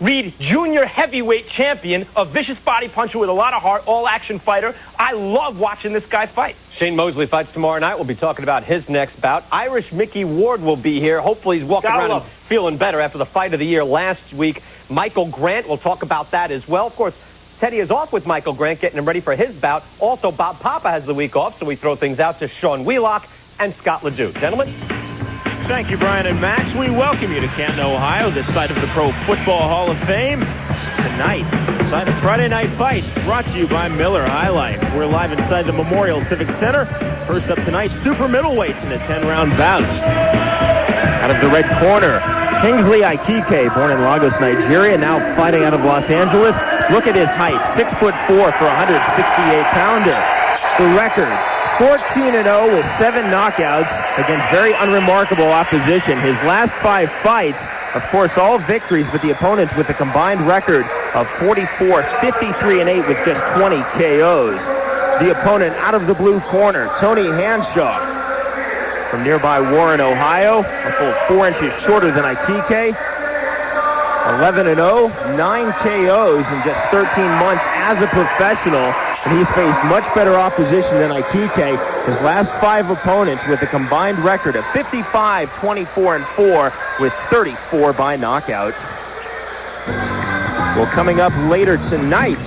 Reed, junior heavyweight champion, a vicious body puncher with a lot of heart, all-action fighter. I love watching this guy fight. Shane Mosley fights tomorrow night. We'll be talking about his next bout. Irish Mickey Ward will be here. Hopefully he's walking around and feeling better after the fight of the year last week. Michael Grant, we'll talk about that as well. Of course, Teddy is off with Michael Grant, getting him ready for his bout. Also, Bob Papa has the week off, so we throw things out to Sean Wheelock and Scott Ledoux. Gentlemen. Thank you, Brian and Max. We welcome you to Canton, Ohio, this site of the Pro Football Hall of Fame. Tonight, inside of Friday Night Fights, brought to you by Miller High Life. We're live inside the Memorial Civic Center. First up tonight, super middleweights in a 10-round bout. Out of the red corner, Kingsley Ikeke, born in Lagos, Nigeria, now fighting out of Los Angeles. Look at his height, 6'4" for a 168-pounder. The record, 14-0 with 7 knockouts against very unremarkable opposition. His last 5 fights, of course, all victories, but the opponents with a combined record of 44, 53-8 with just 20 KOs. The opponent out of the blue corner, Tony Hanshaw, from nearby Warren, Ohio, a full 4 inches shorter than Ikeke. 11-0, 9 KOs in just 13 months as a professional, and he's faced much better opposition than Ikeke. His last 5 opponents with a combined record of 55, 24-4 with 34 by knockout. Well, coming up later tonight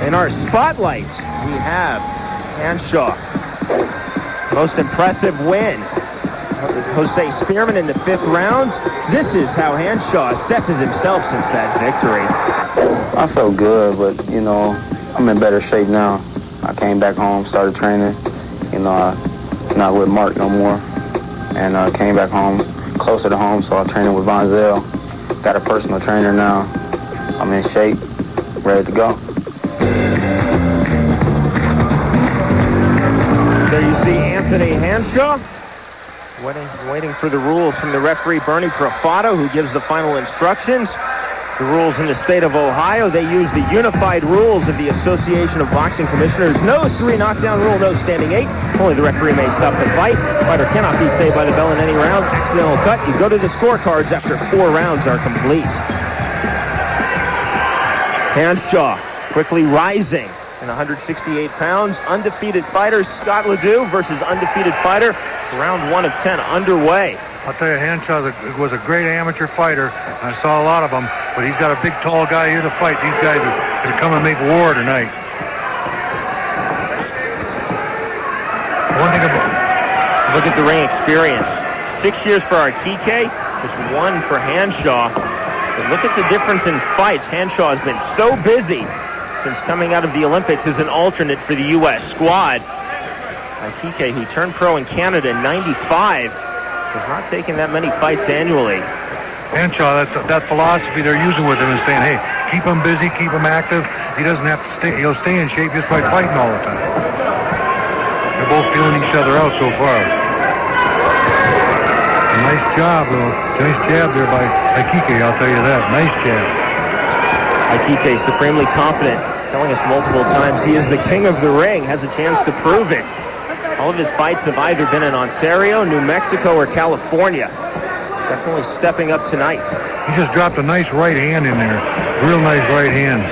in our spotlight, we have Hanshaw. Most impressive win. Jose Spearman in the 5th round. This is how Hanshaw assesses himself since that victory. I felt good, but, you know, I'm in better shape now. I came back home, started training. You know, I'm not with Mark no more. And came back home, closer to home, so I'm training with Von Zell. Got a personal trainer now. I'm in shape, ready to go. There you see Anthony Hanshaw. Waiting for the rules from the referee, Bernie Profato, who gives the final instructions. The rules in the state of Ohio, they use the unified rules of the Association of Boxing Commissioners. No 3 knockdown rule, no standing 8. Only the referee may stop the fight. Fighter cannot be saved by the bell in any round. Accidental cut. You go to the scorecards after 4 rounds are complete. Hanshaw quickly rising in 168 pounds. Undefeated fighter Scott Ledoux versus undefeated fighter. Round 1 of 10 underway. I'll tell you, Hanshaw was a great amateur fighter. I saw a lot of them, but he's got a big, tall guy here to fight. These guys are going to come and make war tonight. One thing about... Look at the ring experience. 6 years for Ikeke, just 1 for Hanshaw. But look at the difference in fights. Hanshaw has been so busy since coming out of the Olympics as an alternate for the U.S. squad. Ikeke, who turned pro in Canada in '95, has not taken that many fights annually. Hanshaw, that philosophy they're using with him is saying, hey, keep him busy, keep him active. He doesn't have to stay, he'll stay in shape just by fighting all the time. They're both feeling each other out so far. Nice job, though. Nice jab there by Ikeke, I'll tell you that. Nice jab. Ikeke, supremely confident, telling us multiple times he is the king of the ring, has a chance to prove it. All of his fights have either been in Ontario, New Mexico, or California. Definitely stepping up tonight. He just dropped a nice right hand in there. Real nice right hand.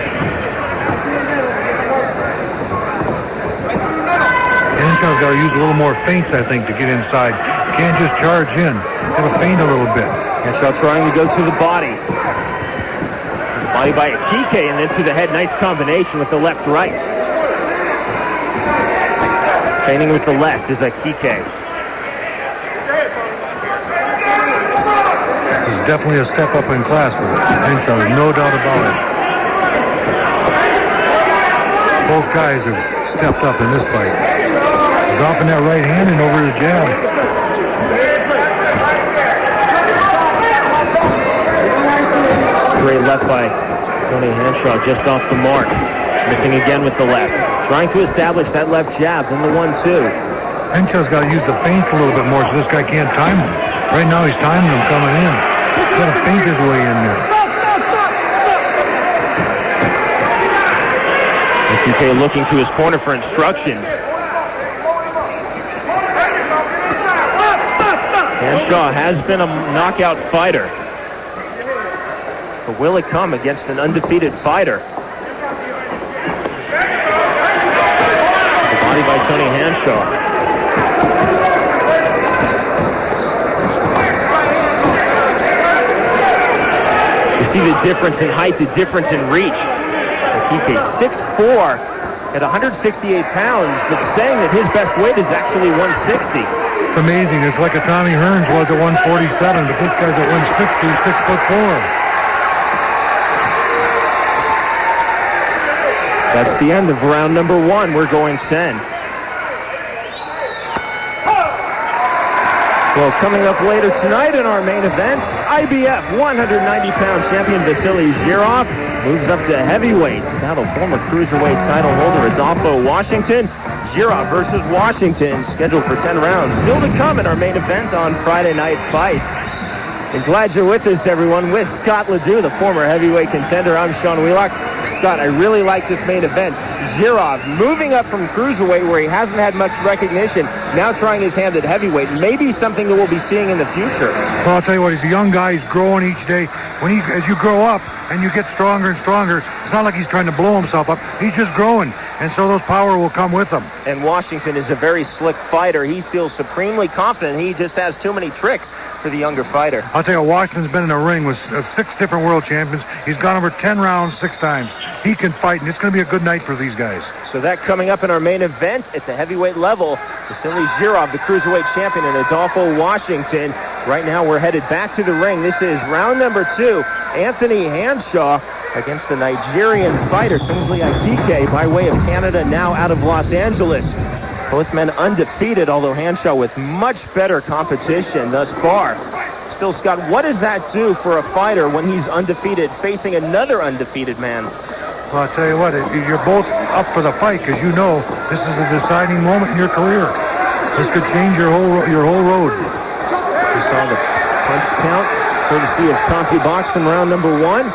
Hanshaw's got to use a little more feints, I think, to get inside. Can't just charge in. Got to feint a little bit. Hanshaw trying to go to the body. The body by Ikeke and then to the head. Nice combination with the left-right. Feinting with the left is Ikeke. He's definitely a step up in class with Hanshaw, no doubt about it. Both guys have stepped up in this fight. Dropping that right hand and over the jab. Straight left by Tony Hanshaw, just off the mark. Missing again with the left. Trying to establish that left jab, then the 1-2. Hanshaw's got to use the feints a little bit more so this guy can't time him. Right now he's timing him coming in. He's got to feint his way in there. Ikeke looking to his corner for instructions. Hanshaw has been a knockout fighter. But will it come against an undefeated fighter? The body by Tony Hanshaw. You see the difference in height, the difference in reach. Ikeke, 6'4", at 168 pounds, but saying that his best weight is actually 160. It's amazing. It's like a Tommy Hearns was at 147, but this guy's at 160, 6'4". That's the end of round number 1. We're going 10. Well, coming up later tonight in our main event, IBF 190-pound champion Vasily Zhirov moves up to heavyweight to battle former cruiserweight title holder Adolfo Washington. Zhirov versus Washington, scheduled for 10 rounds. Still to come in our main event on Friday Night Fights. And glad you're with us, everyone. With Scott Ledoux, the former heavyweight contender, I'm Sean Wheelock. Scott, I really like this main event. Zhirov moving up from cruiserweight where he hasn't had much recognition, now trying his hand at heavyweight. Maybe something that we'll be seeing in the future. Well, I'll tell you what, he's a young guy. He's growing each day. As you grow up and you get stronger and stronger, it's not like he's trying to blow himself up. He's just growing, and so those power will come with him. And Washington is a very slick fighter. He feels supremely confident. He just has too many tricks for the younger fighter. I'll tell you, Washington's been in a ring with 6 different world champions. He's gone over 10 rounds 6 times. He can fight, and it's going to be a good night for these guys. So that coming up in our main event at the heavyweight level, Vasily Zhirov, the cruiserweight champion, and Adolfo Washington. Right now we're headed back to the ring. This is round number 2. Anthony Hanshaw against the Nigerian fighter Kingsley Ikeke by way of Canada, now out of Los Angeles. Both men undefeated, although Hanshaw with much better competition thus far. Still, Scott, what does that do for a fighter when he's undefeated, facing another undefeated man? Well, I'll tell you what, you're both up for the fight because you know this is a deciding moment in your career. This could change your whole road. You saw the punch count, courtesy of CompuBox in round number 1.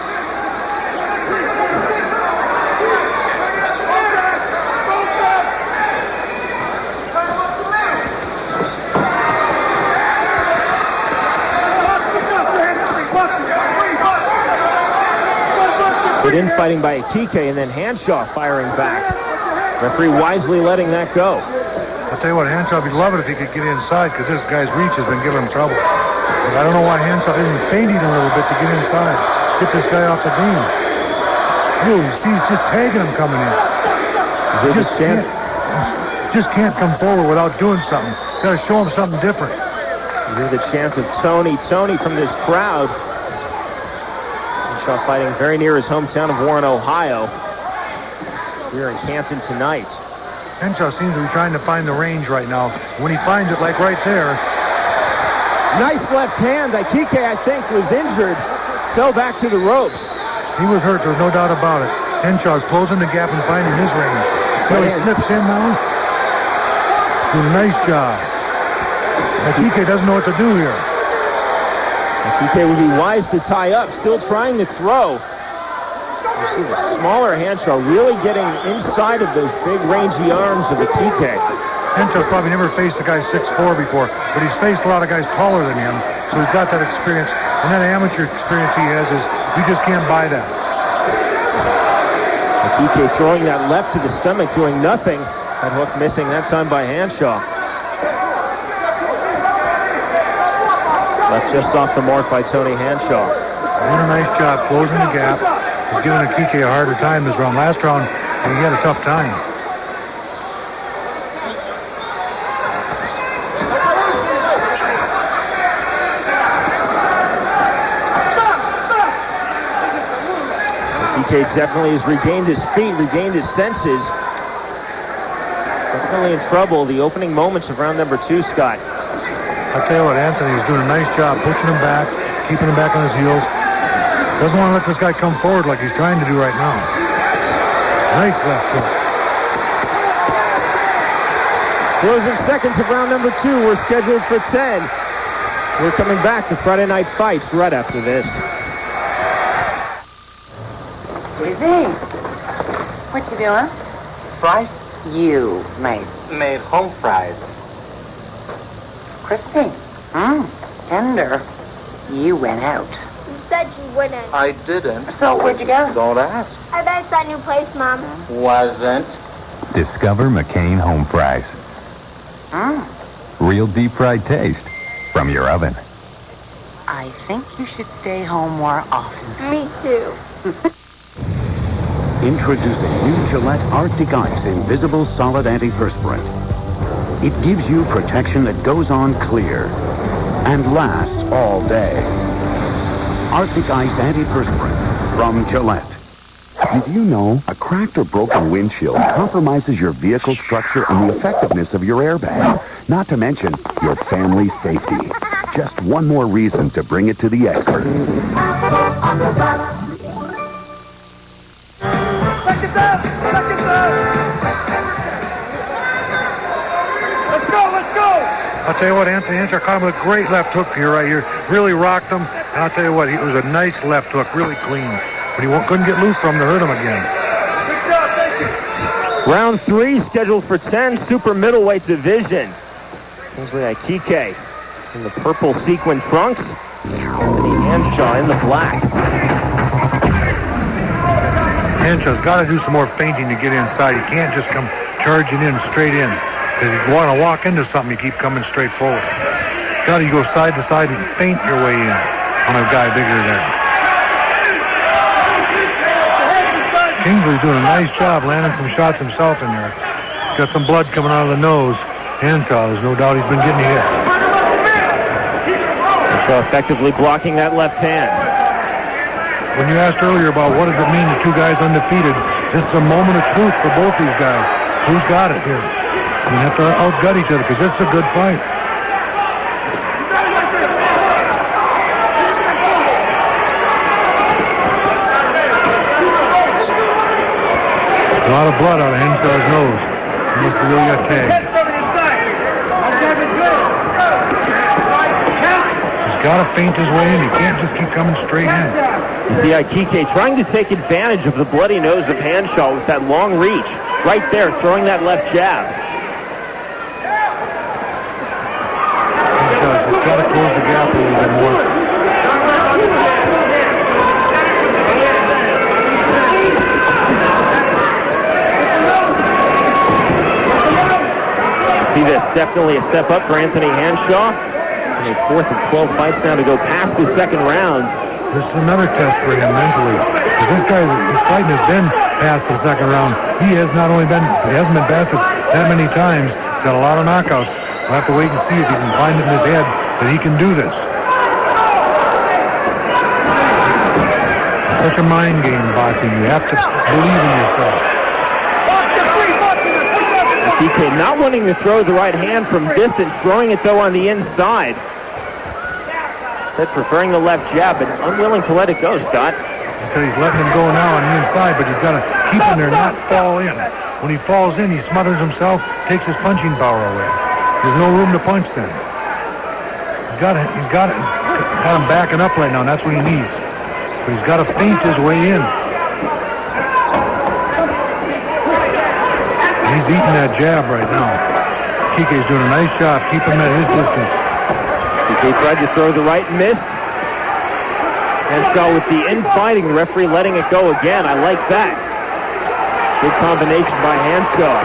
Good infighting by Ikeke, and then Hanshaw firing back. Referee wisely letting that go. I'll tell you what, Hanshaw would be loving if he could get inside because this guy's reach has been giving him trouble. But I don't know why Hanshaw isn't feinting a little bit to get inside. Get this guy off the beam. Ooh, he's just tagging him coming in. Just can't come forward without doing something. Got to show him something different. Here's the chance of Tony from this crowd. Hanshaw fighting very near his hometown of Warren, Ohio. Here in Canton tonight. Hanshaw seems to be trying to find the range right now. When he finds it, like right there. Nice left hand. Ikeke, I think, was injured. Fell back to the ropes. He was hurt, there's no doubt about it. Henshaw's closing the gap and finding his range. So he snips in now. Doing a nice job. Ikeke doesn't know what to do here. Ikeke would be wise to tie up, still trying to throw. You see the smaller Hanshaw really getting inside of those big rangy arms of Ikeke. Henshaw's probably never faced a guy 6'4" before, but he's faced a lot of guys taller than him, so he's got that experience. And that amateur experience he has is, you just can't buy that. Ikeke throwing that left to the stomach, doing nothing. That hook missing that time by Hanshaw. Left just off the mark by Tony Hanshaw. Doing a nice job closing the gap. He's giving Ikeke a harder time this round. Last round, he had a tough time. Ikeke definitely has regained his feet, regained his senses. Definitely in trouble the opening moments of round number 2, Scott. I'll tell you what, Anthony is doing a nice job pushing him back, keeping him back on his heels. Doesn't want to let this guy come forward like he's trying to do right now. Nice left hook. Closing seconds of round number 2. We're scheduled for 10. We're coming back to Friday Night Fights right after this. Easy. What you doing? Fries? You Made home fries. crispy. Tender. You went out. You said you wouldn't. I didn't. So where'd you go? Don't ask. I bet it's that new place, Mom. Wasn't. Discover McCain Home Fries. Real deep-fried taste from your oven. I think you should stay home more often. Me too. Introducing new Gillette Arctic Ice Invisible Solid Antiperspirant. It gives you protection that goes on clear and lasts all day. Arctic Ice Antiperspirant from Gillette. Did you know a cracked or broken windshield compromises your vehicle structure and the effectiveness of your airbag, not to mention your family's safety? Just one more reason to bring it to the experts. Let's go! I'll tell you what, Anthony Hanshaw caught him with a great left hook here right here. Really rocked him. And I'll tell you what, it was a nice left hook, really clean. But he couldn't get loose from him to hurt him again. Good job, thank you. Round 3 scheduled for 10, super middleweight division. Kingsley Ikeke in the purple sequin trunks. Anthony Hanshaw in the black. Hanshaw's got to do some more feinting to get inside. He can't just come charging in straight in. Because if you want to walk into something, you keep coming straight forward. Got to go side to side and feint your way in on a guy bigger than him. Kingsley's doing a nice job landing some shots himself in there. He's got some blood coming out of the nose. Hanshaw, there's no doubt he's been getting hit. Hanshaw effectively blocking that left hand. When you asked earlier about what does it mean to two guys undefeated, this is a moment of truth for both these guys. Who's got it here? You have to outgut each other because this is a good fight. A lot of blood out of Henshaw's nose. He must have really got tagged. He's got to feint his way in. He can't just keep coming straight in. You see Ikeke trying to take advantage of the bloody nose of Hanshaw with that long reach. Right there, throwing that left jab. Hanshaw's just got to close the gap a little bit more. See this, definitely a step up for Anthony Hanshaw. And a 4th and 12 fights now to go past the second round. This is another test for him mentally. Because this guy, his fighting has been past the second round. He hasn't been past it that many times. He's had a lot of knockouts. We'll have to wait and see if he can find it in his head that he can do this. It's such a mind game, boxing. You have to believe in yourself. Ikeke not wanting to throw the right hand from distance, throwing it though on the inside. Instead preferring the left jab, but unwilling to let it go, Scott. So he's letting him go now on the inside, but he's got to keep him there, not fall in. When he falls in, he smothers himself, takes his punching power away. There's no room to punch then. He's got him backing up right now, and that's what he needs. But he's got to feint his way in. He's eating that jab right now. Ikeke's doing a nice job. Keep him at his distance. Ikeke tried to throw the right and missed. Hanshaw with the infighting, the referee letting it go again. I like that. Good combination by Hanshaw.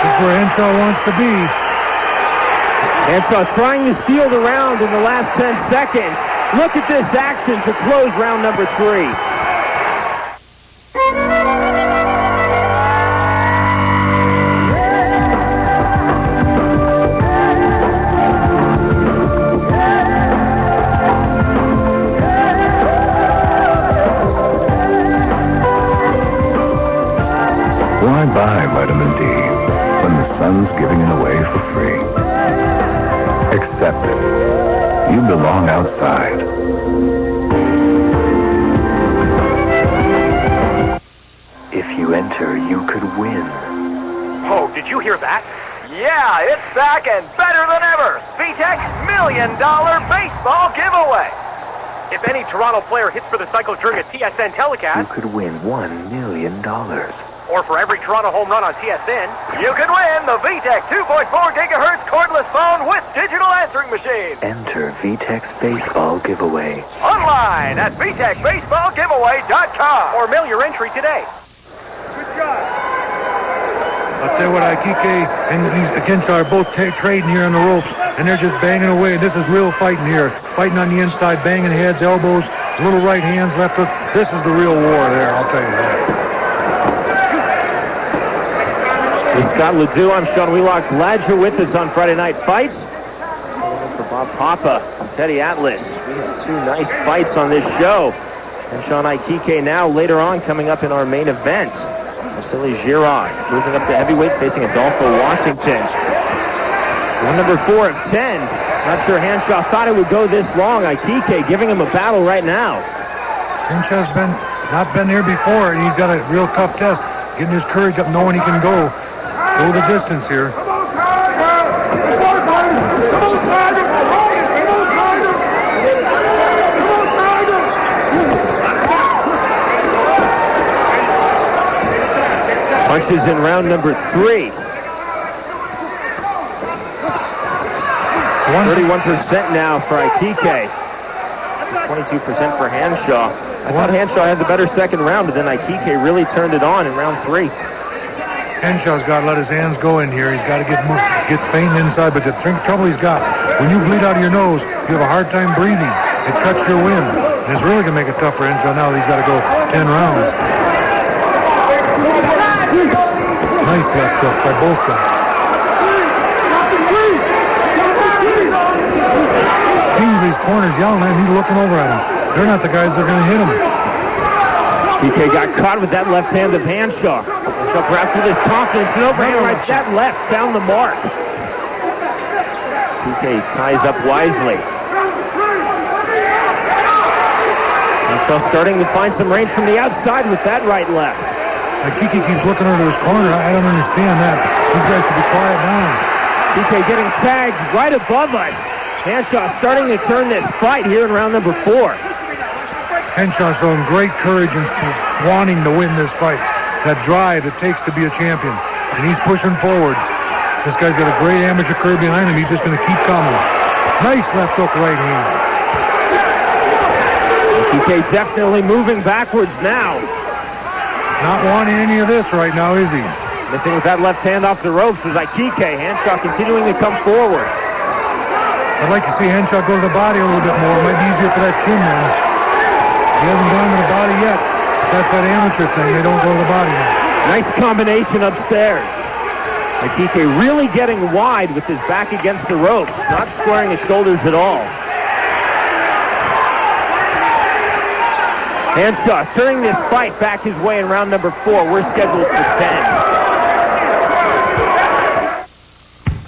This is where Hanshaw wants to be. Hanshaw trying to steal the round in the last 10 seconds. Look at this action to close round number 3. Why buy vitamin D when the sun's giving it away for free? Accept it. You belong outside. If you enter, you could win. Oh, did you hear that? Yeah, it's back and better than ever. VTech's $1 million baseball giveaway. If any Toronto player hits for the cycle during a TSN telecast, You could win $1 million. Or for every Toronto home run on TSN, you can win the VTech 2.4 gigahertz cordless phone with digital answering machine. Enter VTech's baseball giveaway. Online at VTechBaseballGiveaway.com or mail your entry today. Good job. I'll tell you what, Ikeke and Hanshaw are both trading here on the ropes, and they're just banging away. This is real fighting here. Fighting on the inside, banging heads, elbows, little right hands, left hook. This is the real war there, I'll tell you that. With Scott Ledoux, I'm Sean Wheelock. Glad you're with us on Friday Night Fights. For Bob Papa and Teddy Atlas, we have two nice fights on this show. And Sean Ikeke now later on coming up in our main event. Vasily Girard moving up to heavyweight, facing Adolfo Washington. One number 4 of 10. Not sure Hanshaw thought it would go this long. Ikeke giving him a battle right now. Hanshaw's not been here before, and he's got a real tough test. Getting his courage up, knowing he can go the distance here. Punches in round number 3. 31% now for Ikeke. 22% for Hanshaw. I thought Hanshaw had the better second round, but then Ikeke really turned it on in round 3. Hanshaw's got to let his hands go in here. He's got to get faint inside, but the trouble he's got, when you bleed out of your nose, you have a hard time breathing. It cuts your wind. And it's really going to make it tough for Hanshaw now that he's got to go 10 rounds. Nice left hook by both guys. Kingsley's corner's yelling at him. He's looking over at him. They're not the guys that are going to hit him. Ikeke got caught with that left hand of Hanshaw. Hanshaw perhaps with his confidence and overhand right. That left found the mark. Ikeke ties up wisely. Hanshaw starting to find some range from the outside with that right-left. Ikeke keeps looking over his corner. I don't understand that. These guys should be quiet now. Ikeke getting tagged right above us. Hanshaw starting to turn this fight here in round number 4. Hanshaw showing great courage and wanting to win this fight. That drive it takes to be a champion. And he's pushing forward. This guy's got a great amateur career behind him. He's just going to keep coming. Nice left hook right hand. Ikeke definitely moving backwards now. Not wanting any of this right now, is he? Missing with that left hand off the ropes was Ikeke. Hanshaw continuing to come forward. I'd like to see Hanshaw go to the body a little bit more. It might be easier for that chin then. He hasn't gone to the body yet. That's that amateur thing. They don't go to the body now. Nice combination upstairs. Ikeke really getting wide with his back against the ropes, not squaring his shoulders at all. Hanshaw turning this fight back his way in round number 4. We're scheduled for 10.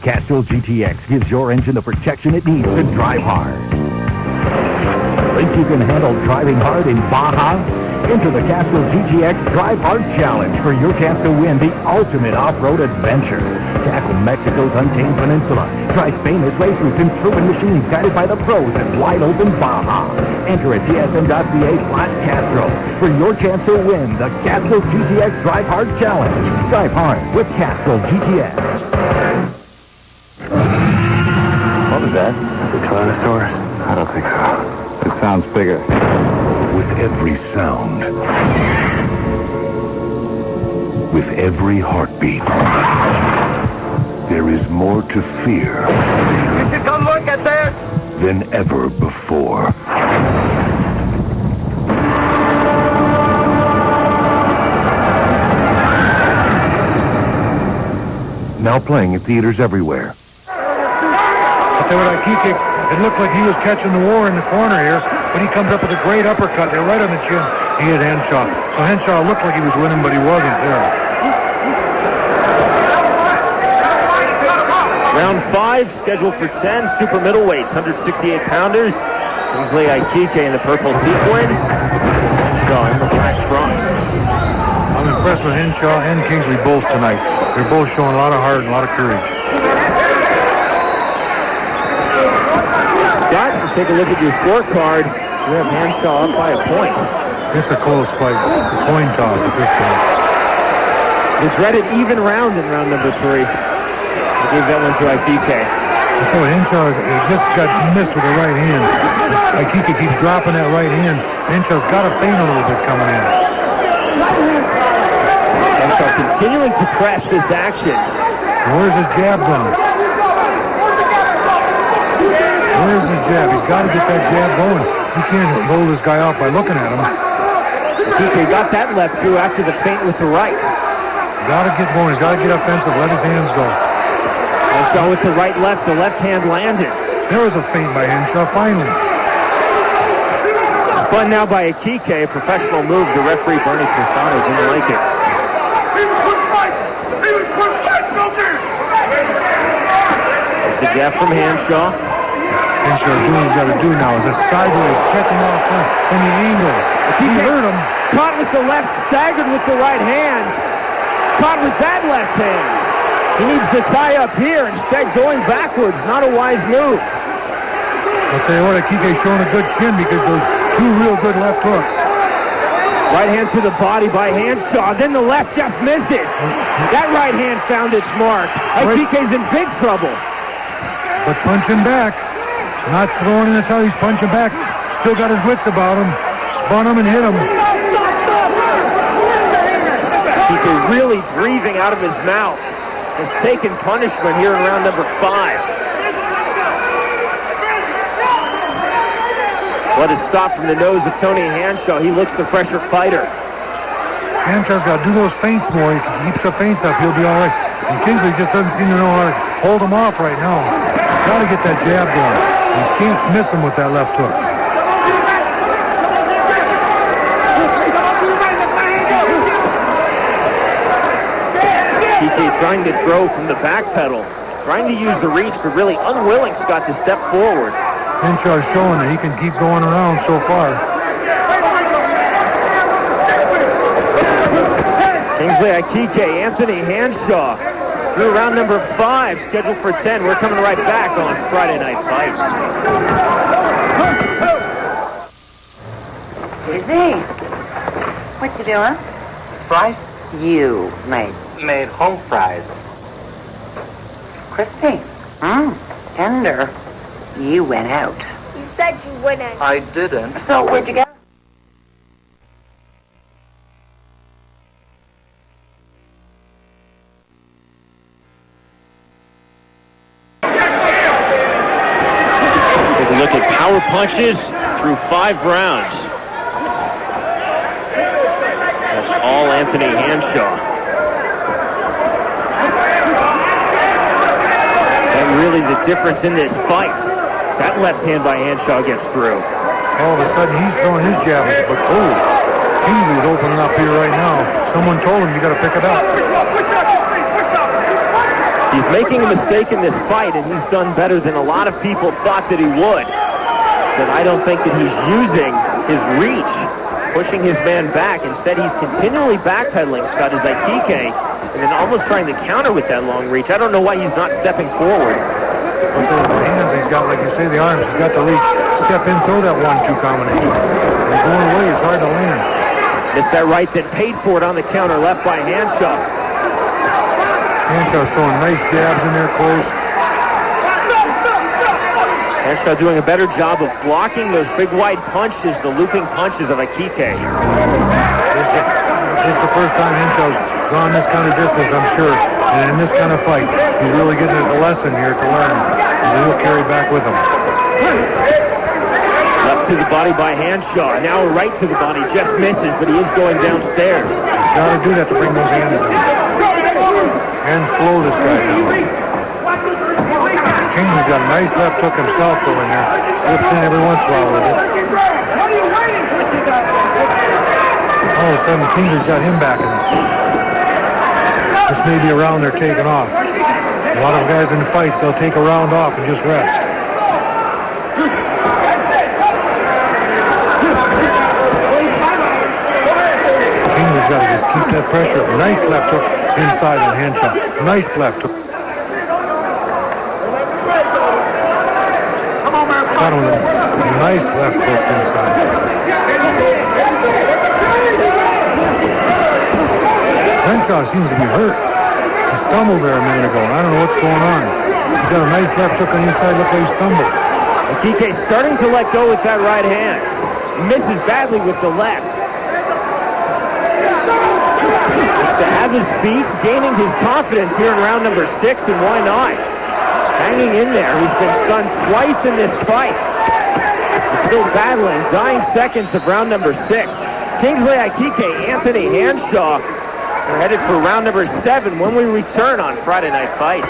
Castrol GTX gives your engine the protection it needs to drive hard. Think you can handle driving hard in Baja? Enter the Castrol GTX Drive Hard Challenge for your chance to win the ultimate off-road adventure. Tackle Mexico's untamed peninsula. Drive famous race routes and proven machines guided by the pros in wide-open Baja. Enter at tsm.ca/Castrol for your chance to win the Castrol GTX Drive Hard Challenge. Drive hard with Castrol GTX. What was that? That's a Tyrannosaurus? I don't think so. It sounds bigger. With every sound, with every heartbeat, there is more to fear. You should come look at this! Than ever before. Now playing at theaters everywhere. I'll tell you what, Ikeke, it looked like he was catching the war in the corner here, but he comes up with a great uppercut there, right on the chin. He hit Hanshaw. So Hanshaw looked like he was winning, but he wasn't there. Round 5, scheduled for 10, super middleweights, 168-pounders. Kingsley Ikeke in the purple sequins. Hanshaw in the black trunks. I'm impressed with Hanshaw and Kingsley both tonight. They're both showing a lot of heart and a lot of courage. Scott, take a look at your scorecard. You have Hanshaw up by a point. It's a close fight. It's a coin toss at this point. The dreaded even round in round number 3. I gave that one to Ikeke. So Hanshaw just got missed with the right hand. Ikeke keeps dropping that right hand. Hanshaw's got a feint a little bit coming in. Hanshaw continuing to press this action. Where's his jab gone? Where's his jab? He's got to get that jab going. He can't hold this guy off by looking at him. Ikeke got that left through after the feint with the right. Got to get going. He's got to get offensive. Let his hands go. Hanshaw with the right left. The left hand landed. There was a feint by Hanshaw, finally. Spun now by Ikeke, a professional move. The referee, Bernie Trifano, didn't like it. There's the jab from Hanshaw. Hanshaw's doing what he's got to do now. Is a sideways, catching off front from the angles. He hurt him. Caught with the left, staggered with the right hand. Caught with that left hand. He needs to tie up here. Instead, going backwards. Not a wise move. I'll tell you what, Ikeke's showing a good chin because those two real good left hooks. Right hand to the body by Hanshaw. Then the left just misses. That right hand found its mark. Ikeke's in big trouble. But punching back. Not throwing in the towel. He's punching back. Still got his wits about him. Spun him and hit him. Ikeke's really breathing out of his mouth. Has taken punishment here in round number 5. What a stop from the nose of Tony Hanshaw. He looks the fresher fighter. Hanshaw's got to do those feints more. He keeps the feints up, he'll be all right. And Kingsley just doesn't seem to know how to hold him off right now. Got to get that jab going. You can't miss him with that left hook. Ikeke trying to throw from the back pedal, trying to use the reach, but really unwilling, Scott, to step forward. Hanshaw's showing that he can keep going around so far. Kingsley Ikeke, Anthony Hanshaw through round number 5, scheduled for 10. We're coming right back on Friday Night Fights. Izzy, what you doing? Fries? You Made home fries. crispy. Tender. You went out. You said you wouldn't. I didn't. So where'd you go? Take a look at power punches through 5 rounds. That's all Anthony Hanshaw. And really the difference in this fight. That left hand by Hanshaw gets through. All of a sudden, he's throwing his jab, but Kingsley's opening up here right now. Someone told him you got to pick it up. He's making a mistake in this fight, and he's done better than a lot of people thought that he would. But I don't think that he's using his reach, pushing his man back. Instead, he's continually backpedaling, Scott, as Ikeke, and then almost trying to counter with that long reach. I don't know why he's not stepping forward. With those hands, he's got, like you say, the arms. He's got the reach. Step in, throw that 1-2 combination. When he's going away, it's hard to land. Missed that right, then paid for it on the counter, left by Hanshaw. Hanshaw's throwing nice jabs in there close. Hanshaw doing a better job of blocking those big wide punches, the looping punches of Ikeke. This is the first time Hanshaw's gone this kind of distance, I'm sure. And in this kind of fight, he's really getting a lesson here to learn. And he'll carry back with him. Left to the body by Hanshaw. Now a right to the body, just misses, but he is going downstairs. Got to do that to bring those hands down. And slow this guy down. Kingsley's got a nice left hook himself going there. Slips in every once in a while with it. All of a sudden, Kingsley's got him back in it. This may be a round they're taking off. A lot of guys in the fights, they'll take a round off and just rest. Kingsley's got to just keep that pressure. Nice left hook inside on Hanshaw. Nice left hook. Got him with a nice left hook inside. Hanshaw seems to be hurt. He stumbled there a minute ago. I don't know what's going on. He got a nice left hook on the inside. Look like he stumbled. Ikeke starting to let go with that right hand. Misses badly with the left. To have his feet, gaining his confidence here in round number 6, and why not? Hanging in there. He's been stunned twice in this fight. He's still battling. Dying seconds of round number 6. Kingsley Ikeke, Anthony Hanshaw. They're headed for round number 7 when we return on Friday Night Fights.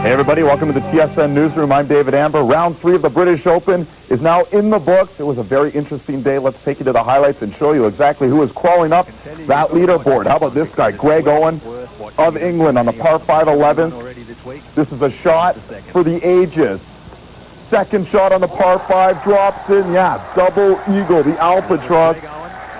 Hey everybody, welcome to the TSN Newsroom. I'm David Amber. Round 3 of the British Open is now in the books. It was a very interesting day. Let's take you to the highlights and show you exactly who is crawling up that leaderboard. How about this guy, Greg Owen of England on the par 5 11th. This is a shot for the ages. Second shot on the par 5 drops in. Yeah, double eagle, the Albatross.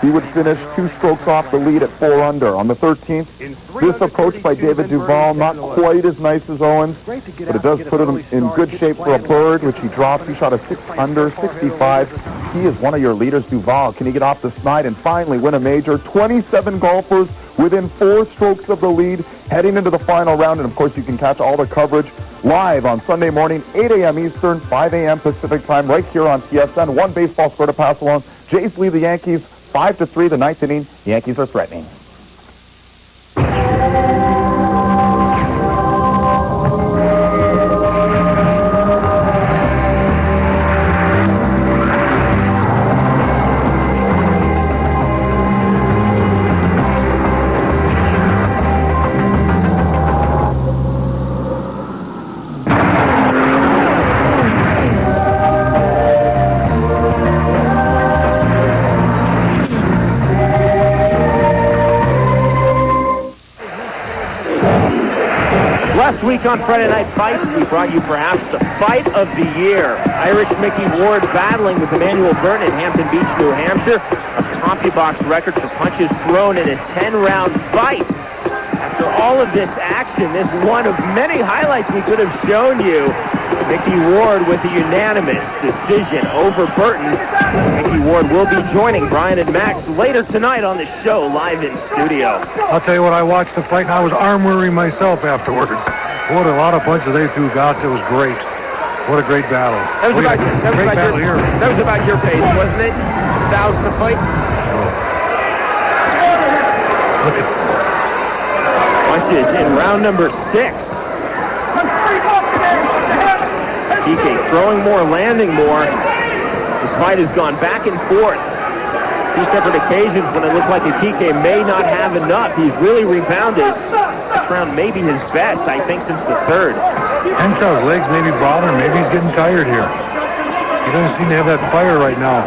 He would finish 2 strokes off the lead at 4 under. On the 13th, this approach by David Duval, not quite as nice as Owens, but it does put him in good shape for a bird, which he drops. He shot a 6 under, 65. He is one of your leaders, Duval. Can he get off the snide and finally win a major? 27 golfers within 4 strokes of the lead, heading into the final round. And, of course, you can catch all the coverage live on Sunday morning, 8 a.m. Eastern, 5 a.m. Pacific time, right here on TSN. 1 baseball score to pass along. Jays lead the Yankees 5-3 the 9th inning. The Yankees are threatening. Last week on Friday Night Fights, we brought you perhaps the fight of the year. Irish Mickey Ward battling with Emmanuel Byrne in Hampton Beach, New Hampshire. A CompuBox record for punches thrown in a 10-round fight. After all of this action, this one of many highlights we could have shown you. Mickey Ward with a unanimous decision over Burton. Mickey Ward will be joining Brian and Max later tonight on the show, live in studio. I'll tell you what, I watched the fight and I was arm-weary myself afterwards. What a lot of punches they threw, God, it was great. What a great battle. That was about your pace, wasn't it? 1,000 a fight? Look at Watch this, in round number 6. Ikeke throwing more, landing more. This fight has gone back and forth. 2 separate occasions when it looked like Ikeke may not have enough. He's really rebounded. 6th round may be his best, I think, since the 3rd. Henshaw's legs may be bothering. Maybe he's getting tired here. He doesn't seem to have that fire right now.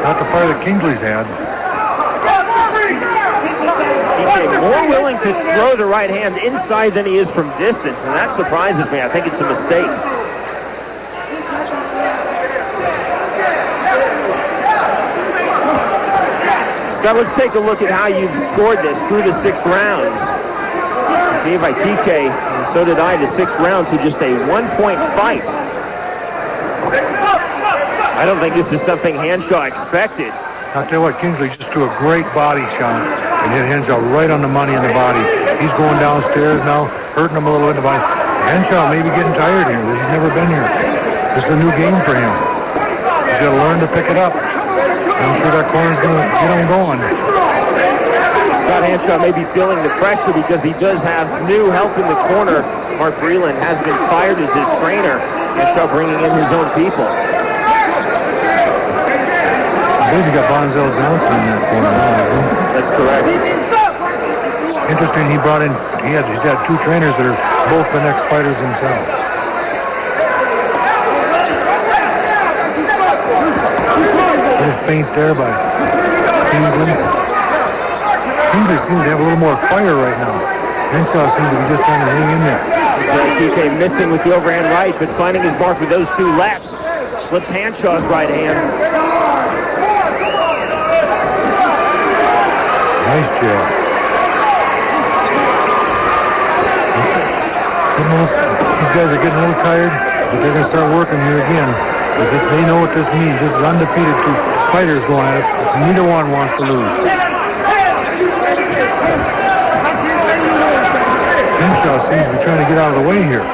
Not the fire that Kingsley's had. Ikeke more willing to throw the right hand inside than he is from distance, and that surprises me. I think it's a mistake. Now let's take a look at how you've scored this through the 6 rounds. I gave Ikeke, and so did I, the 6 rounds to just a 1-point fight. I don't think this is something Hanshaw expected. I'll tell you what, Kingsley just threw a great body shot and hit Hanshaw right on the money in the body. He's going downstairs now, hurting him a little in the body. Hanshaw may be getting tired here. He's never been here. This is a new game for him. He's got to learn to pick it up. I'm sure that corner's going to get him going. Scott Hanshaw may be feeling the pressure because he does have new help in the corner. Mark Breland has been fired as his trainer. Hanshaw bringing in his own people. He's got Bonzel Johnson in that corner now. That's correct. Interesting, he's had 2 trainers that are both been ex-fighters themselves. Nice feint there by Kingsley. Kingsley seems to have a little more fire right now. Hanshaw seems to be just trying to hang in there. Ikeke missing with the overhand right, but finding his mark with those 2 lefts. Slips Hanshaw's right hand. Nice job. These guys are getting a little tired, but they're going to start working here again. Because they know what this means. This is undefeated two fighters going at it. Neither one wants to lose. Hanshaw seems to be trying to get out of the way here.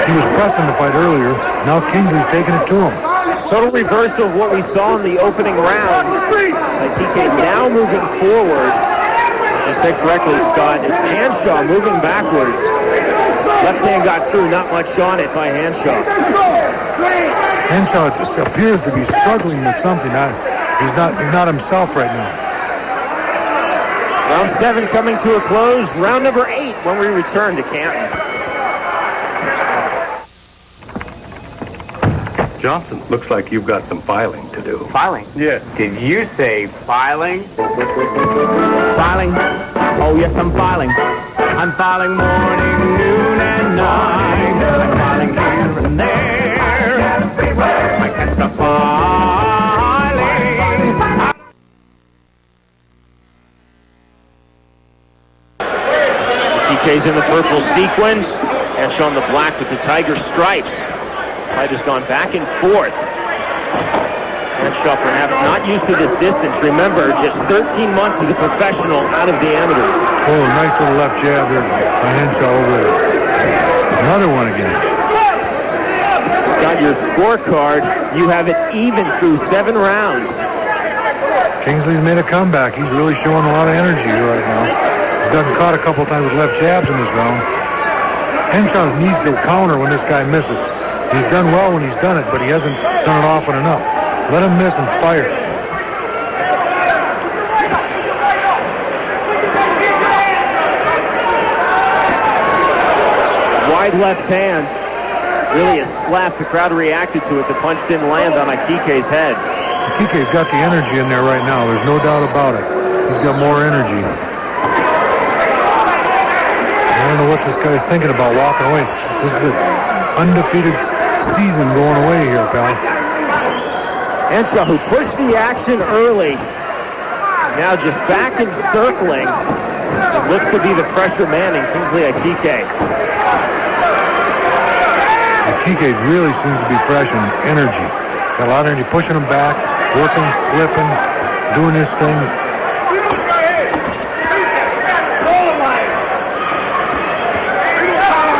He was pressing the fight earlier. Now Kingsley's taking it to him. Total reversal of what we saw in the opening rounds. Ikeke now moving forward. As you said correctly, Scott, it's Hanshaw moving backwards. Left hand got through, not much on it by Hanshaw. Hanshaw just appears to be struggling with something. He's not himself right now. Round 7 coming to a close. Round number 8 when we return to Canton. Johnson, looks like you've got some filing to do. Filing? Yeah. Did you say filing? Filing? Oh, yes, I'm filing. I'm filing morning, noon, and night. I'm filing here and there. I can't stop filing. Ikeke's in the purple sequins. Hanshaw in the black with the tiger stripes. Fight has gone back and forth. Hanshaw perhaps not used to this distance. Remember, just 13 months as a professional out of the amateurs. Oh, nice little left jab there by Hanshaw over there. Another one again. Got your scorecard. You have it even through 7 rounds. Kingsley's made a comeback. He's really showing a lot of energy here right now. He's gotten caught a couple times with left jabs in this round. Hanshaw needs to counter when this guy misses. He's done well when he's done it, but he hasn't done it often enough. Let him miss and fire. Wide left hand. Really a slap. The crowd reacted to it. The punch didn't land on Ikeke's head. Ikeke's got the energy in there right now. There's no doubt about it. He's got more energy. I don't know what this guy's thinking about walking away. This is an undefeated season going away here, pal. Hanshaw, who pushed the action early, now just back and circling. It looks to be the fresher man in Kingsley Ikeke. Ikeke really seems to be fresh in energy. Got a lot of energy, pushing him back, working, slipping, doing his thing.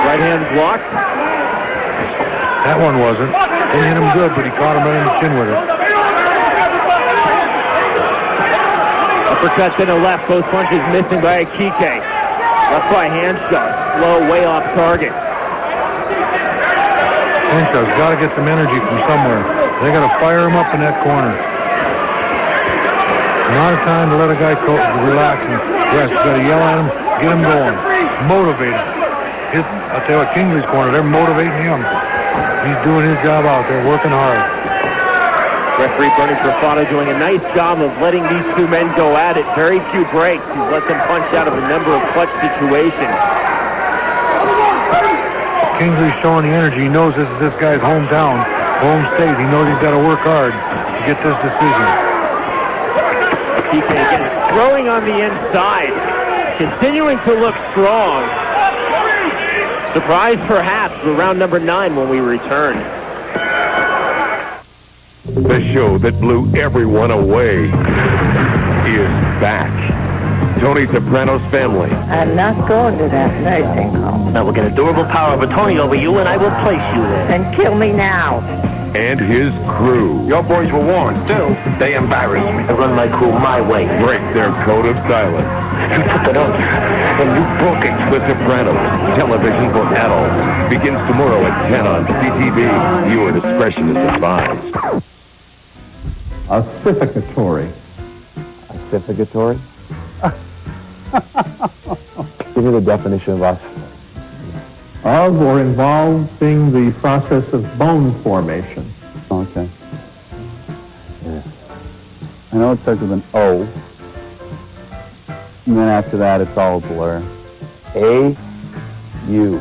Right hand blocked. That one wasn't. They hit him good, but he caught him right in the chin with it. Uppercut to the left, both punches missing by Ikeke. Left by Hanshaw, slow, way off target. Hanshaw's got to get some energy from somewhere. They got to fire him up in that corner. Not a time to let a guy relax and rest. You got to yell at him, get him going, motivate him. I'll tell you what, Kingsley's corner, they're motivating him. He's doing his job out there, working hard. Referee Bernie Profano doing a nice job of letting these two men go at it. Very few breaks. He's let them punch out of a number of clutch situations. Kingsley's showing the energy. He knows this is this guy's hometown, home state. He knows he's got to work hard to get this decision. Ikeke again throwing on the inside, continuing to look strong. Surprise perhaps for round number 9 when we return. The show that blew everyone away is back. Tony Soprano's family. I'm not going to that nursing home. I will get a durable power of attorney over you, and I will place you there. Then kill me now. And his crew. Your boys were warned. Still, they embarrassed me. I run my crew my way. Break their code of silence. You took it oath, and you broke it. The Sopranos, television for adults, begins tomorrow at 10 on CTV. Viewer discretion is advised. Ossificatory. Ossificatory? Give me the definition of us. Of or involving the process of bone formation. Okay. Yeah. I know it starts with an O. And then after that, it's all blur. A-U.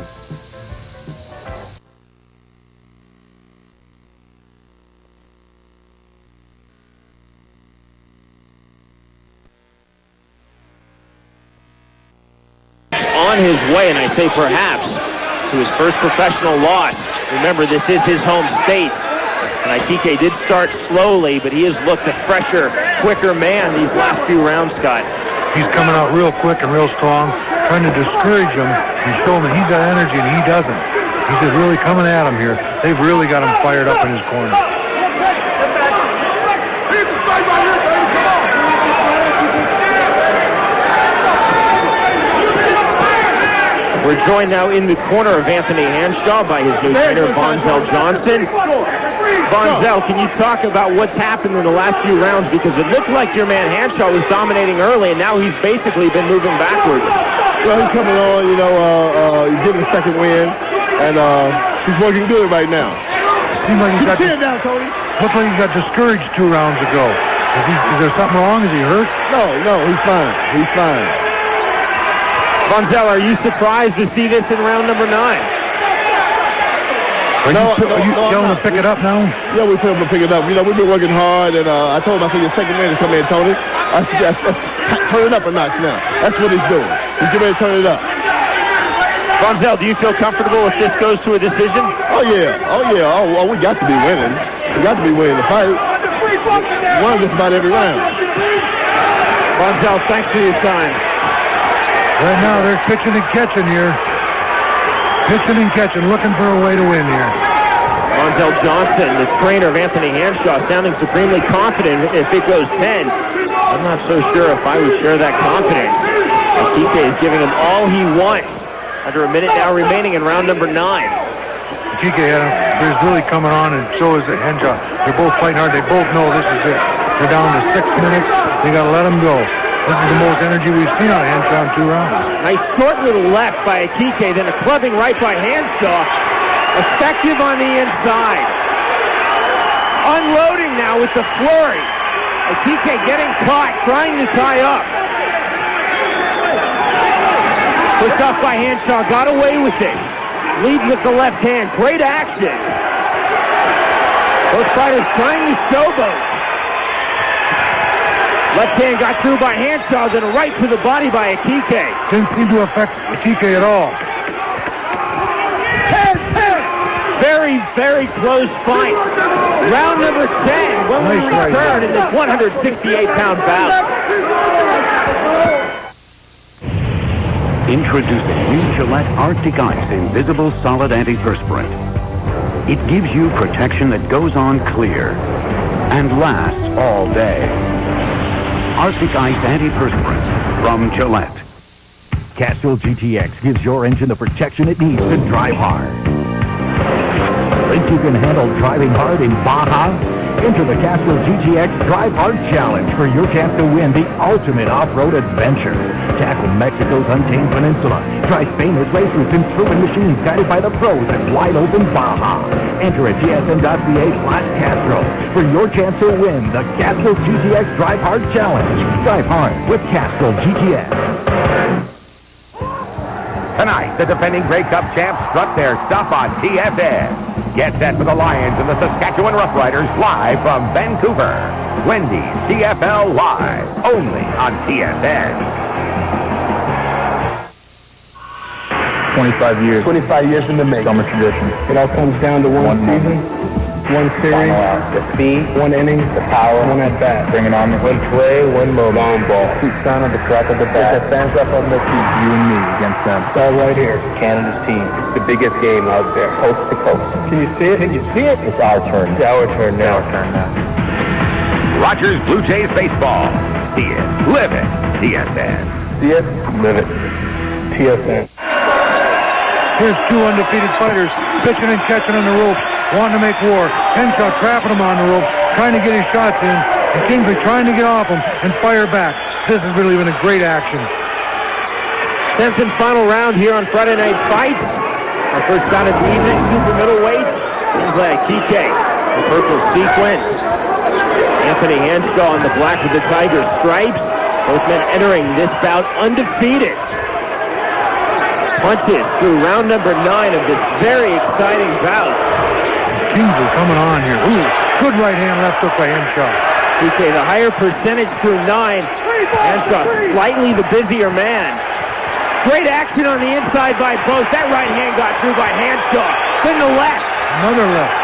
On his way, and I say perhaps, to his first professional loss. Remember, this is his home state. And Ikeke did start slowly, but he has looked a fresher, quicker man these last few rounds, Scott. He's coming out real quick and real strong, trying to discourage him and show him that he's got energy and he doesn't. He's just really coming at him here. They've really got him fired up in his corner. We're joined now in the corner of Anthony Hanshaw by his new trainer, Bonzel Johnson. Bonzel, can you talk about what's happened in the last few rounds? Because it looked like your man Hanshaw was dominating early, and now he's basically been moving backwards. Well, he's coming on, he's getting a second win, and he's working good right now. Seems like he looked like he got discouraged 2 rounds ago. Is there something wrong? Is he hurt? No, he's fine. He's fine. Bonzel, are you surprised to see this in round number 9? Are you telling him to pick it up now? Yeah, we told him to pick it up. We've been working hard, and I told him I think your second man to come in, Tony. I suggest let's turn it up a notch now. That's what he's doing. He's getting ready to turn it up. Bonzel, do you feel comfortable if this goes to a decision? Oh, yeah. Oh, we got to be winning. We got to be winning the fight. We won just about every round. Bonzel, thanks for your time. Right now, they're pitching and catching here. Pitching and catching, looking for a way to win here. Bonzel Johnson, the trainer of Anthony Hanshaw, sounding supremely confident if it goes 10. I'm not so sure if I would share that confidence. Ikeke is giving him all he wants. Under a minute now remaining in round number 9. Ikeke is really coming on, and so is Hanshaw. They're both fighting hard. They both know this is it. They're down to 6 minutes. They got to let them go. This is the most energy we've seen on Hanshaw in 2 rounds. Nice short little left by Ikeke, then a clubbing right by Hanshaw. Effective on the inside. Unloading now with the flurry. Ikeke getting caught, trying to tie up. Pushed off by Hanshaw, got away with it. Leads with the left hand. Great action. Both fighters trying to showboat. Left hand got through by Hanshaw, then a right to the body by Ikeke. Didn't seem to affect Ikeke at all. Very, very close fight. Round number 10 when we return in this 168-pound bout. Introducing new Gillette Arctic Ice Invisible Solid Antiperspirant. It gives you protection that goes on clear and lasts all day. Arctic Ice Antiperspirant from Gillette. Castrol GTX gives your engine the protection it needs to drive hard. Think you can handle driving hard in Baja? Enter the Castrol GTX Drive Hard Challenge for your chance to win the ultimate off-road adventure. Tackle Mexico's untamed peninsula. Drive famous race routes in proven machines guided by the pros at wide-open Baja. Enter at tsn.ca/Castrol for your chance to win the Castrol GTX Drive Hard Challenge. Drive hard with Castrol GTX. Tonight, the defending Grey Cup champs strut their stuff on TSN. Get set for the Lions and the Saskatchewan Roughriders live from Vancouver. Wendy's CFL Live, only on TSN. 25 years. 25 years in the making. Summer tradition. It all comes down to one season, one series, the speed, one inning, the power, one at bat. Bring it on. One play, one move. Long ball. Sweet sound of the crack of the bat. The fans up on their feet. You and me against them. It's all right here. Canada's team. It's the biggest game out there. Coast to coast. Can you see it? Can you see it? It's our turn. It's our turn now. It's our turn now. Rogers Blue Jays baseball. See it. Live it. TSN. See it. Live it. TSN. Here's 2 undefeated fighters pitching and catching on the ropes, wanting to make war. Hanshaw trapping him on the ropes, trying to get his shots in, and Kingsley trying to get off him and fire back. This has really been a great action. 10th and final round here on Friday Night Fights. Our first bout of the evening, super middleweights. Kingsley Ikeke, the purple sequins. Anthony Hanshaw in the black with the tiger stripes. Both men entering this bout undefeated. Punches through round number 9 of this very exciting bout. Kingsley coming on here. Ooh, good right hand, left hook by Hanshaw. Ikeke, the higher percentage through 9. Hanshaw slightly the busier man. Great action on the inside by both. That right hand got through by Hanshaw. Then the left. Another left.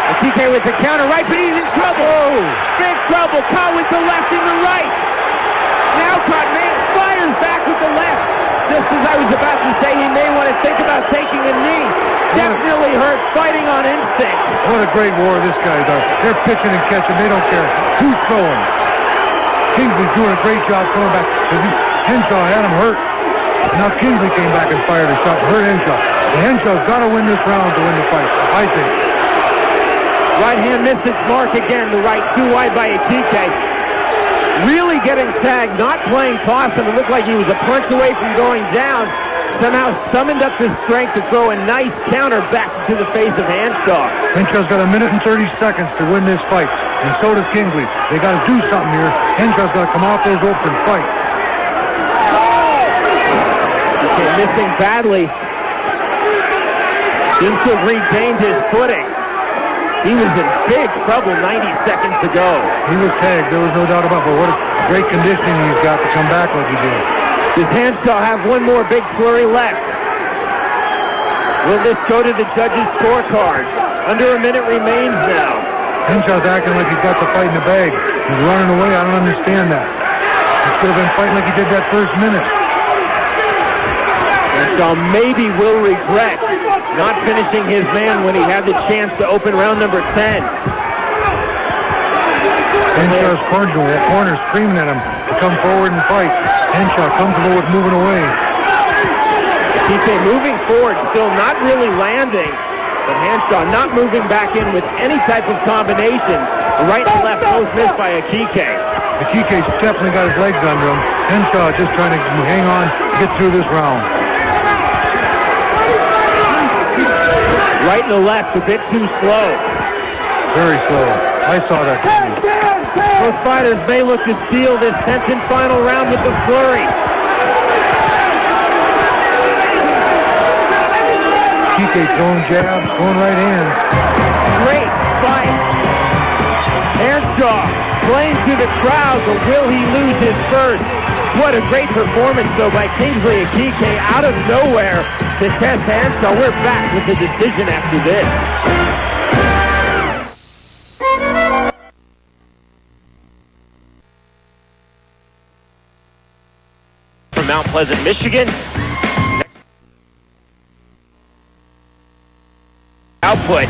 Ikeke with the counter right, but he's in trouble. Oh. Big trouble. Caught with the left and the right. Now caught, man, fires back with the left. Just as I was about to say, he may want to think about taking a knee. Definitely hurt, fighting on instinct. What a great war these guys are. They're pitching and catching. They don't care who's throwing. Kingsley's doing a great job coming back because Hanshaw had him hurt. Now Kingsley came back and fired a shot, hurt Hanshaw. Hanshaw's got to win this round to win the fight, I think. Right hand missed its mark again. The right too wide by Ikeke. Really getting tagged, not playing possum. It looked like he was a punch away from going down. Somehow summoned up the strength to throw a nice counter back to the face of Hanshaw. Hanshaw's got 1 minute and 30 seconds to win this fight, and so does Kingsley. They got to do something here. Hanshaw's got to come off those ropes and fight. Okay, missing badly. Seems to have regained his footing. He was in big trouble 90 seconds ago. He was tagged, there was no doubt about it, but what a great conditioning he's got to come back like he did. Does Hanshaw have one more big flurry left? Will this go to the judges' scorecards? Under a minute remains now. Hanshaw's acting like he's got the fight in the bag. He's running away. I don't understand that. He should have been fighting like he did that first minute. Hanshaw maybe will regret not finishing his man when he had the chance to open round number 10. Hanshaw's corner screaming at him to come forward and fight. Hanshaw comfortable with moving away. Ikeke moving forward, still not really landing, but Hanshaw not moving back in with any type of combinations. Right and left both missed by Ikeke. Ikeke's definitely got his legs under him. Hanshaw just trying to hang on to get through this round. Right and the left, a bit too slow. Very slow. I saw that coming. Both fighters may look to steal this 10th and final round with the flurry. Ikeke throwing jabs, throwing right hands. Great fight. Hanshaw playing to the crowd, but will he lose his first? What a great performance, though, by Kingsley Ikeke out of nowhere to test Hanshaw. We're back with the decision after this. From Mount Pleasant, Michigan. Output.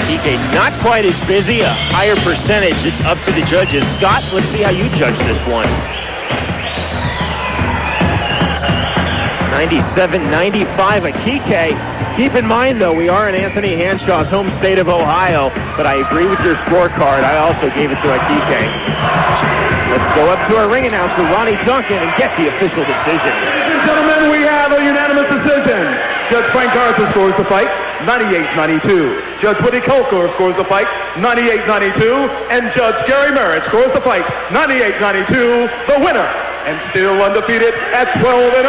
Ikeke not quite as busy, a higher percentage. It's up to the judges. Scott, let's see how you judge this one. 97-95 Ikeke. Keep in mind, though, we are in Anthony Hanshaw's home state of Ohio, but I agree with your scorecard. I also gave it to Ikeke. Let's go up to our ring announcer, Ronnie Duncan, and get the official decision. Ladies and gentlemen, we have a unanimous decision. Judge Frank Garza scores the fight 98-92. Judge Woody Kolker scores the fight 98-92. And Judge Gary Merritt scores the fight 98-92. The winner, and still undefeated at 12-0,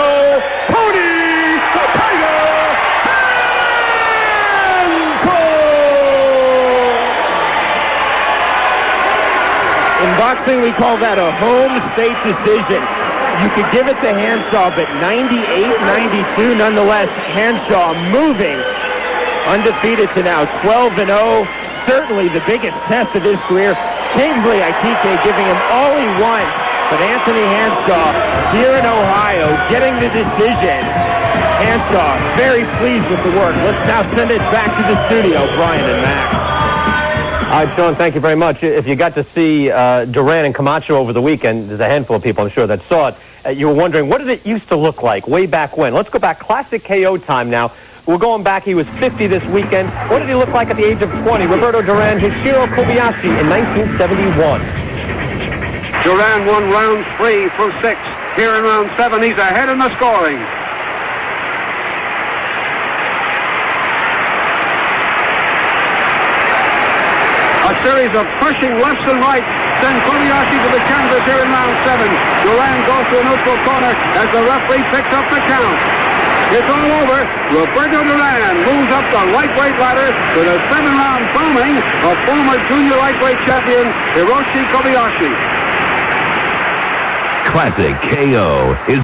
Tony the Tiger Hanshaw! In boxing, we call that a home state decision. You could give it to Hanshaw, but 98-92 nonetheless. Hanshaw moving undefeated to now 12-0. Certainly the biggest test of his career. Kingsley Ikeke giving him all he wants. But Anthony Hanshaw here in Ohio getting the decision. Hanshaw very pleased with the work. Let's now send it back to the studio, Brian and Max. All right, Sean, thank you very much. If you got to see Duran and Camacho over the weekend, there's a handful of people, I'm sure, that saw it. You were wondering, what did it used to look like way back when? Let's go back. Classic KO time now. We're going back. He was 50 this weekend. What did he look like at the age of 20? Roberto Duran, Hishiro Kobayashi in 1971. Duran won round 3 through 6. Here in round 7, he's ahead in the scoring. A series of pushing lefts and rights send Kobayashi to the canvas here in round 7. Duran goes to a neutral corner as the referee picks up the count. It's all over. Roberto Duran moves up the lightweight ladder with a 7-round bombing of former junior lightweight champion Hiroshi Kobayashi. Classic KO is